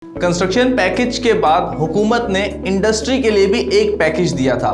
Construction package के बाद हुकूमत ने इंडस्ट्री के लिए भी एक पैकेज दिया था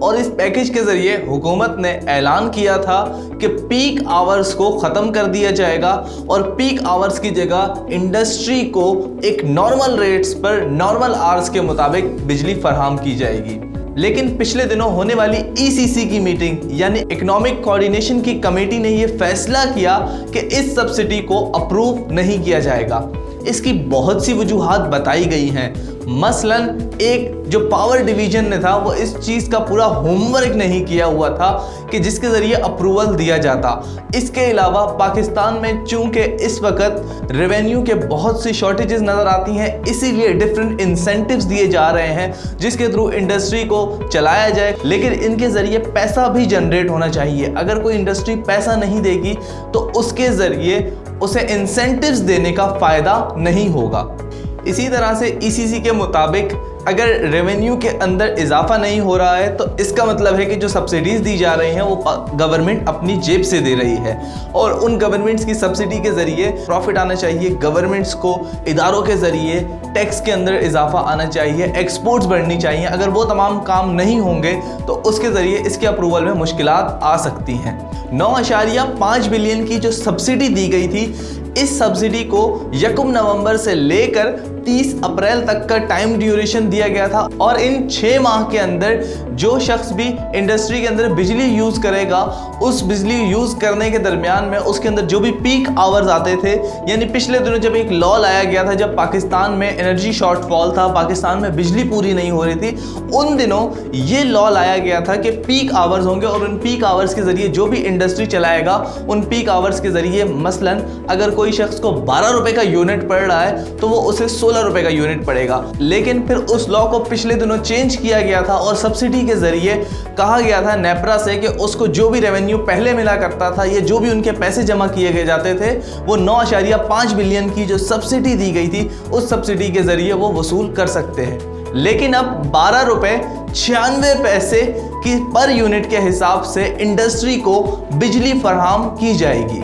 और इस पैकेज के जरिए हुकूमत ने ऐलान किया था कि पीक आवर्स को ख़त्म कर दिया जाएगा और पीक आवर्स की जगह इंडस्ट्री को एक नॉर्मल रेट्स पर नॉर्मल आवर्स के मुताबिक बिजली फराहम की जाएगी। लेकिन पिछले दिनों होने वाली ECC की मीटिंग यानी इकोनॉमिक कोऑर्डिनेशन की कमेटी ने यह फैसला किया कि इस सब्सिडी को अप्रूव नहीं किया जाएगा। इसकी बहुत सी वजूहात बताई गई हैं। मसलन एक जो पावर डिवीजन ने था वो इस चीज़ का पूरा होमवर्क नहीं किया हुआ था कि जिसके ज़रिए अप्रूवल दिया जाता। इसके अलावा पाकिस्तान में चूंकि इस वक्त रेवेन्यू के बहुत सी शॉर्टेजेस नज़र आती हैं, इसीलिए डिफरेंट इंसेंटिव्स दिए जा रहे हैं जिसके थ्रू इंडस्ट्री को चलाया जाए, लेकिन इनके ज़रिए पैसा भी जनरेट होना चाहिए। अगर कोई इंडस्ट्री पैसा नहीं देगी तो उसके ज़रिए उसे इंसेंटिव्स देने का फ़ायदा नहीं होगा। इसी तरह से ECC के मुताबिक अगर रेवेन्यू के अंदर इजाफा नहीं हो रहा है तो इसका मतलब है कि जो सब्सिडीज़ दी जा रही हैं वो गवर्नमेंट अपनी जेब से दे रही है और उन गवर्नमेंट्स की सब्सिडी के ज़रिए प्रॉफिट आना चाहिए। गवर्नमेंट्स को इदारों के ज़रिए टैक्स के अंदर इजाफा आना चाहिए, एक्सपोर्ट्स बढ़नी चाहिए। अगर वो तमाम काम नहीं होंगे तो उसके ज़रिए इसके अप्रूवल में मुश्किलात आ सकती हैं। 9.5 बिलियन की जो सब्सिडी दी गई थी, इस सब्सिडी को 1 नवंबर से लेकर 30 अप्रैल तक का टाइम ड्यूरेशन दिया गया था और इन 6 माह के अंदर जो शख्स भी इंडस्ट्री के अंदर बिजली यूज़ करेगा, उस बिजली यूज़ करने के दरमियान में उसके अंदर जो भी पीक आवर्स आते थे, यानी पिछले दिनों जब एक लॉ लाया गया था जब पाकिस्तान में एनर्जी शॉर्टफॉल था, पाकिस्तान में बिजली पूरी नहीं हो रही थी, उन दिनों ये लॉ लाया गया था कि पीक आवर्स होंगे और उन पीक आवर्स के ज़रिए जो भी इंडस्ट्री चलाएगा उन पीक आवर्स के ज़रिए मसलन अगर कोई शख्स को 12 रुपए का यूनिट पड़ रहा है तो वो उसे 16 रुपए का यूनिट पड़ेगा। लेकिन फिर उस लॉ को पिछले दिनों चेंज किया गया था और सब्सिडी के जरिए कहा गया था नेपरा से कि उसको जो भी रेवेन्यू पहले मिला करता था या जो भी उनके पैसे जमा किए गए जाते थे वो 9.5 बिलियन की जो सब्सिडी दी गई थी उस सब्सिडी के जरिए वो वसूल कर सकते हैं। लेकिन अब 12 रुपए 96 पैसे की पर यूनिट के हिसाब से इंडस्ट्री को बिजली फराहम की जाएगी।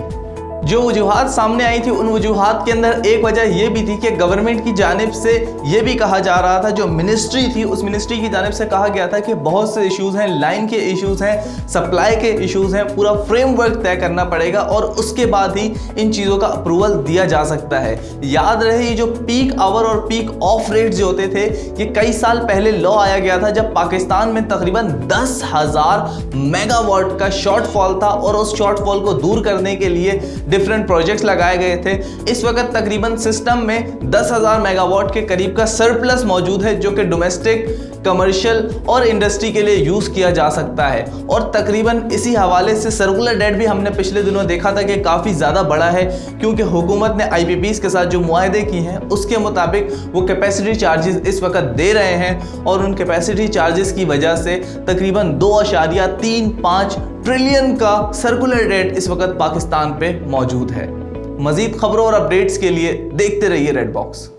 जो वजूहात सामने आई थी उन वजूहात के अंदर एक वजह यह भी थी कि गवर्नमेंट की जानिब से ये भी कहा जा रहा था, जो मिनिस्ट्री थी उस मिनिस्ट्री की जानिब से कहा गया था कि बहुत से इश्यूज़ हैं, लाइन के इश्यूज़ हैं, सप्लाई के इश्यूज़ हैं, पूरा फ्रेमवर्क तय करना पड़ेगा और उसके बाद ही इन चीज़ों का अप्रूवल दिया जा सकता है। याद रहे ये जो पीक आवर और पीक ऑफ रेट जो होते थे ये कई साल पहले लॉ आया गया था जब पाकिस्तान में तकरीबन 10,000 मेगावाट का शॉर्टफॉल था और उस शॉर्टफॉल को दूर करने के लिए डिफरेंट प्रोजेक्ट्स लगाए गए थे। इस वक्त तकरीबन सिस्टम में 10,000 मेगावाट के करीब का सरप्लस मौजूद है जो कि डोमेस्टिक, कमर्शियल और इंडस्ट्री के लिए यूज़ किया जा सकता है। और तकरीबन इसी हवाले से सर्कुलर डेट भी हमने पिछले दिनों देखा था कि काफ़ी ज़्यादा बड़ा है क्योंकि हुकूमत ने IPPs के साथ जो मुआहदे किए हैं उसके मुताबिक वो कैपेसिटी चार्जेस इस वक्त दे रहे हैं और उन कैपेसिटी चार्जेस की वजह से तकरीबन 2.35 ट्रिलियन का सर्कुलर डेट इस वक्त पाकिस्तान पे मौजूद है। मज़ीद खबरों और अपडेट्स के लिए देखते रहिए रेड बॉक्स।